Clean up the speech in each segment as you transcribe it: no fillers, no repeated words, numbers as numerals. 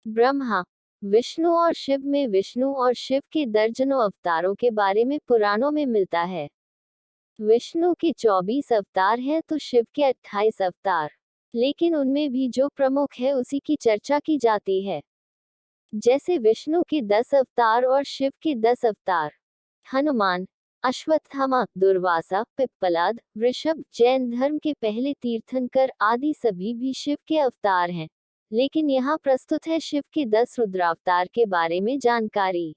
ब्रह्मा, विष्णु और शिव में विष्णु और शिव के दर्जनों अवतारों के बारे में पुराणों में मिलता है। विष्णु के 24 अवतार हैं तो शिव के 28 अवतार, लेकिन उनमें भी जो प्रमुख है उसी की चर्चा की जाती है। जैसे विष्णु के 10 अवतार और शिव के 10 अवतार। हनुमान, अश्वत्थामा, दुर्वासा, पिप्पलाद, वृषभ, जैन धर्म के पहले तीर्थंकर आदि सभी भी शिव के अवतार हैं। लेकिन यहाँ प्रस्तुत है शिव के 10 रुद्रावतार के बारे में जानकारी।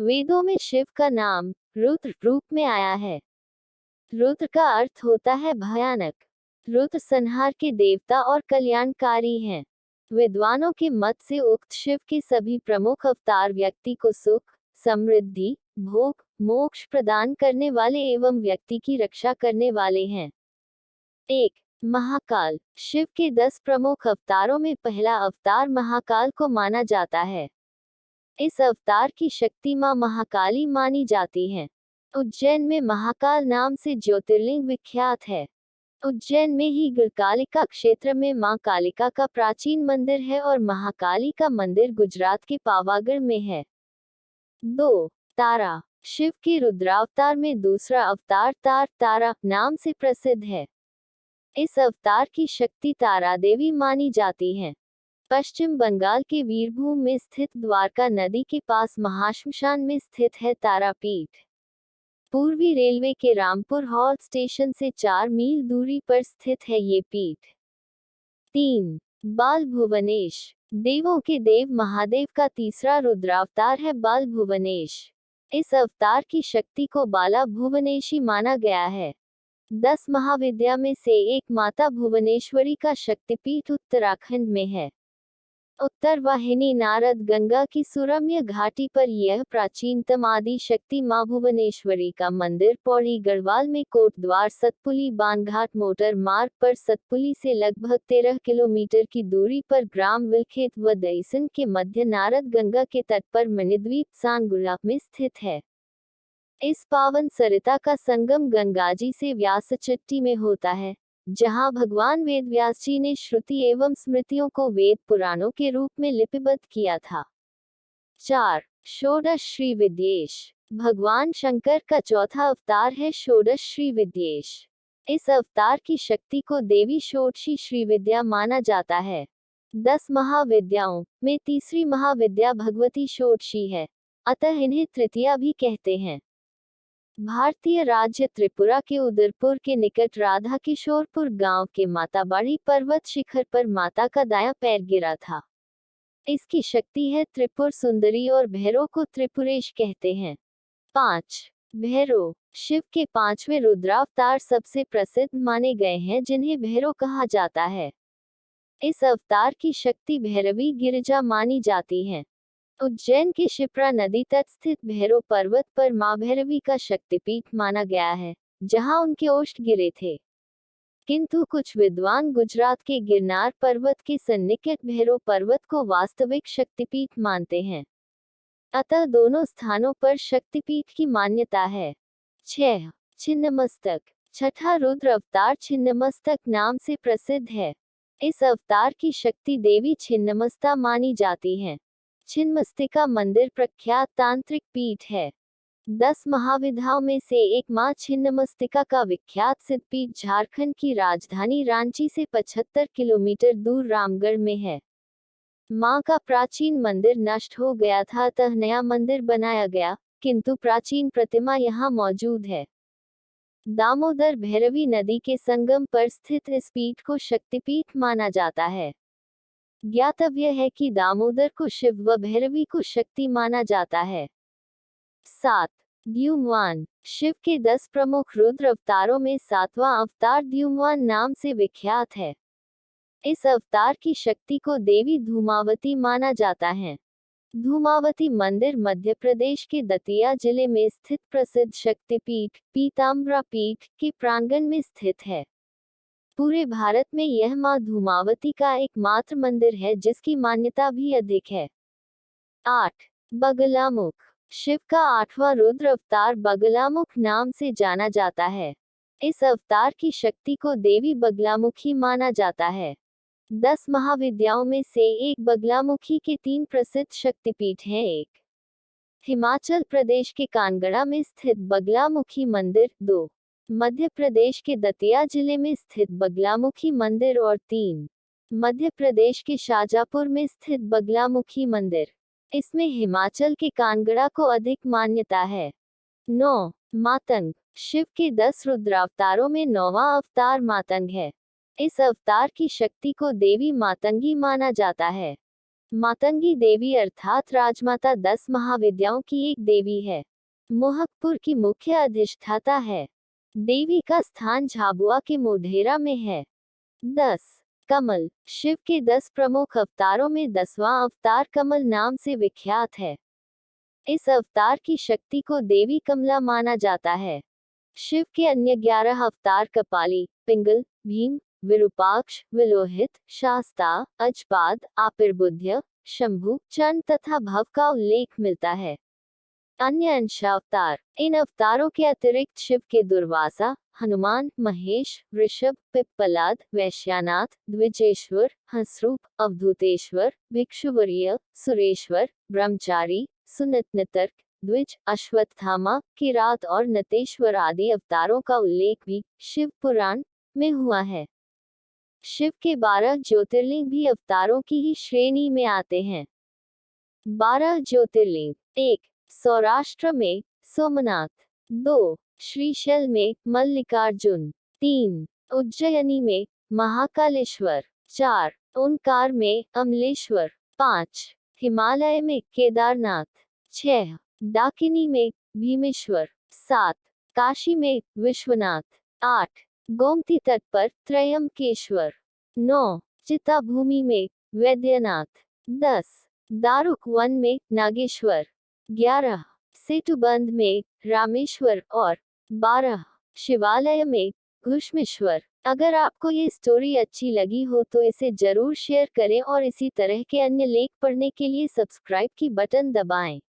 वेदों में शिव का नाम रुद्र रूप में आया है। रुद्र का अर्थ होता है भयानक। रुद्र संहार के देवता और कल्याणकारी हैं। विद्वानों के मत से उक्त शिव के सभी प्रमुख अवतार व्यक्ति को सुख, समृद्धि, भोग, मोक्ष प्रदान करने वाले एवं व्यक्ति की रक्षा करने वाले हैं। 1. महाकाल, शिव के 10 प्रमुख अवतारों में पहला अवतार महाकाल को माना जाता है। इस अवतार की शक्ति मां महाकाली मानी जाती है। उज्जैन में महाकाल नाम से ज्योतिर्लिंग विख्यात है। उज्जैन में ही गढ़कालिका क्षेत्र में मां कालिका का प्राचीन मंदिर है और महाकाली का मंदिर गुजरात के पावागढ़ में है। 2. तारा, शिव के रुद्रावतार में दूसरा अवतार तारा नाम से प्रसिद्ध है। इस अवतार की शक्ति तारा देवी मानी जाती है। पश्चिम बंगाल के वीरभूम में स्थित द्वारका नदी के पास महाश्मशान में स्थित है तारापीठ। पूर्वी रेलवे के रामपुर हॉल्ट स्टेशन से 4 मील दूरी पर स्थित है ये पीठ। 3. बाल भुवनेश, देवों के देव महादेव का तीसरा रुद्रावतार है बाल भुवनेश। इस अवतार की शक्ति को बाला भुवनेशी माना गया है। 10 महाविद्या में से एक माता भुवनेश्वरी का शक्तिपीठ उत्तराखंड में है। उत्तर वाहिनी नारद गंगा की सुरम्य घाटी पर यह प्राचीनतम आदि शक्ति मां भुवनेश्वरी का मंदिर पौड़ी गढ़वाल में कोटद्वार सतपुली बानघाट मोटर मार्ग पर सतपुली से लगभग 13 किलोमीटर की दूरी पर ग्राम विलखेत व दईसन के मध्य नारद गंगा के तट पर मणिद्वीप सांगुला में स्थित है। इस पावन सरिता का संगम गंगाजी से व्यासचट्टी में होता है, जहां भगवान वेदव्यास जी ने श्रुति एवं स्मृतियों को वेद पुराणों के रूप में लिपिबद्ध किया था। 4. षोडश श्री विद्येश, भगवान शंकर का चौथा अवतार है षोडश श्री विद्येश। इस अवतार की शक्ति को देवी षोडशी श्री विद्या माना जाता है। 10 महाविद्याओं में तीसरी महाविद्या भगवती षोडशी है, अतः इन्हें तृतीया भी कहते हैं। भारतीय राज्य त्रिपुरा के उदयपुर के निकट राधा किशोरपुर गांव के माताबाड़ी पर्वत शिखर पर माता का दायां पैर गिरा था। इसकी शक्ति है त्रिपुर सुंदरी और भैरव को त्रिपुरेश कहते हैं। 5. भैरव, शिव के 5वें रुद्रावतार सबसे प्रसिद्ध माने गए हैं जिन्हें भैरव कहा जाता है। इस अवतार की शक्ति भैरवी गिरिजा मानी जाती है। उज्जैन के शिप्रा नदी तट स्थित भैरव पर्वत पर मां भैरवी का शक्तिपीठ माना गया है, जहां उनके ओष्ठ गिरे थे। किंतु कुछ विद्वान गुजरात के गिरनार पर्वत के सन्निकट भैरव पर्वत को वास्तविक शक्तिपीठ मानते हैं। अतः दोनों स्थानों पर शक्तिपीठ की मान्यता है। 6. छिन्नमस्तक, छठा रुद्र अवतार छिन्नमस्तक नाम से प्रसिद्ध है। इस अवतार की शक्ति देवी छिन्नमस्ता मानी जाती है। छिन्नमस्तिका मंदिर प्रख्यात तांत्रिक पीठ है। 10 महाविद्याओं में से एक मां छिन्नमस्तिका का विख्यात सिद्धपीठ झारखंड की राजधानी रांची से 75 किलोमीटर दूर रामगढ़ में है। मां का प्राचीन मंदिर नष्ट हो गया था, अतः नया मंदिर बनाया गया, किंतु प्राचीन प्रतिमा यहां मौजूद है। दामोदर भैरवी नदी के संगम पर स्थित इस पीठ को शक्तिपीठ माना जाता है। ज्ञातव्य है कि दामोदर को शिव व भैरवी को शक्ति माना जाता है। 7. द्युम्न, शिव के 10 प्रमुख रुद्र अवतारों में 7वां अवतार द्युम्न नाम से विख्यात है। इस अवतार की शक्ति को देवी धूमावती माना जाता है। धूमावती मंदिर मध्य प्रदेश के दतिया जिले में स्थित प्रसिद्ध शक्तिपीठ पीताम्बरा पीठ के प्रांगण में स्थित है। पूरे भारत में यह मां धूमावती का एकमात्र मंदिर है जिसकी मान्यता भी अधिक है। 8. बगलामुख, शिव का 8वां रुद्र अवतार बगलामुख नाम से जाना जाता है। इस अवतार की शक्ति को देवी बगलामुखी माना जाता है। 10 महाविद्याओं में से एक बगलामुखी के 3 प्रसिद्ध शक्तिपीठ हैं। 1. हिमाचल प्रदेश के कांगड़ा में स्थित बगलामुखी मंदिर। 2. मध्य प्रदेश के दतिया जिले में स्थित बगलामुखी मंदिर। और 3. मध्य प्रदेश के शाजापुर में स्थित बगलामुखी मंदिर। इसमें हिमाचल के कांगड़ा को अधिक मान्यता है। 9. मातंग। शिव के 10 रुद्रावतारों में 9वां अवतार मातंग है। इस अवतार की शक्ति को देवी मातंगी माना जाता है। मातंगी देवी अर्थात राजमाता 10 महाविद्याओं की एक देवी है। मोहकपुर की मुख्य अधिष्ठाता है। देवी का स्थान झाबुआ के मोढेरा में है। 10. कमल। शिव के 10 प्रमुख अवतारों में 10वां अवतार कमल नाम से विख्यात है। इस अवतार की शक्ति को देवी कमला माना जाता है। शिव के अन्य 11 अवतार कपाली, पिंगल, भीम, विरूपाक्ष, विलोहित, शास्ता, अजपाद, आपिर्बुध्य, शंभु, चंड तथा भव का उल्लेख मिलता है। अन्य अंशावतार। इन अवतारों के अतिरिक्त शिव के दुर्वासा, हनुमान, महेश, ऋषभ, पिप्पलाद, वैश्यानाथ, द्विजेश्वर, हंसरूप, अवधूतेश्वर, भिक्षुवर्य, सुरेश्वर, ब्रह्मचारी, सुनतनितर्क, द्विज, अश्वत्थामा, किरात और नतेश्वर आदि अवतारों का उल्लेख भी शिव पुराण में हुआ है। शिव के 12 ज्योतिर्लिंग भी अवतारों की ही श्रेणी में आते हैं। 12 ज्योतिर्लिंग। 1. सौराष्ट्र में सोमनाथ। 2. श्रीशैल में मल्लिकार्जुन। 3. उज्जैनी में महाकालेश्वर। 4. ओंकार में अमलेश्वर। 5. हिमालय में केदारनाथ। 6. डाकिनी में भीमेश्वर। 7. काशी में विश्वनाथ। 8. गोमती तट पर त्रयंबकेश्वर। 9. चिताभूमि में वैद्यनाथ। 10. दारुक वन में नागेश्वर। 11. सेतुबंध में रामेश्वर। और 12. शिवालय में घुश्मेश्वर। अगर आपको ये स्टोरी अच्छी लगी हो तो इसे जरूर शेयर करें और इसी तरह के अन्य लेख पढ़ने के लिए सब्सक्राइब की बटन दबाएं।